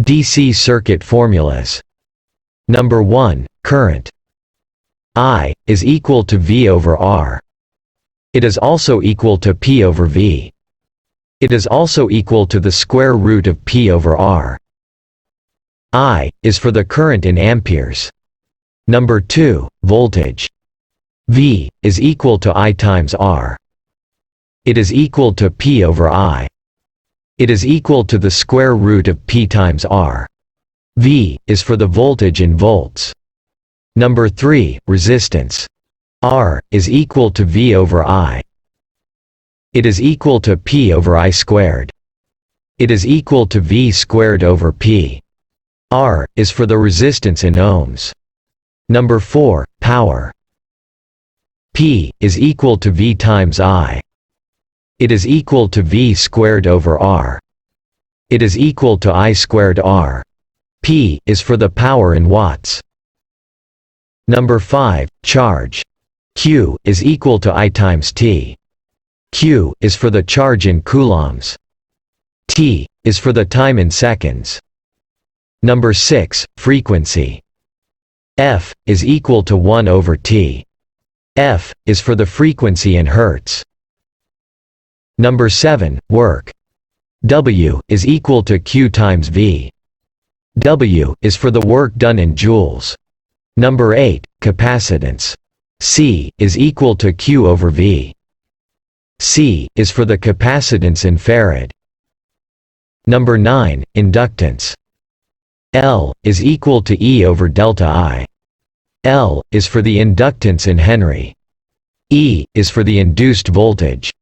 DC circuit formulas. Number 1. Current. I is equal to V over R. It is also equal to P over V. It is also equal to the square root of P over R. I is for the current in amperes. Number 2. Voltage. V is equal to I times R. It is equal to P over I. It is equal to the square root of P times R. V is for the voltage in volts. Number 3. Resistance. R is equal to V over I. It is equal to P over I squared. It is equal to V squared over P. R is for the resistance in ohms. Number 4. Power. P is equal to V times I. It is equal to V squared over R. It is equal to I squared R. P is for the power in watts. Number 5. Charge. Q is equal to I times T. Q is for the charge in coulombs. T is for the time in seconds. Number 6. Frequency. F is equal to 1 over T. F is for the frequency in hertz. Number 7. Work. W is equal to Q times V. W is for the work done in joules. Number 8. Capacitance. C is equal to Q over V. C is for the capacitance in farad. Number 9. Inductance. L is equal to E over delta I. L is for the inductance in Henry. E is for the induced voltage.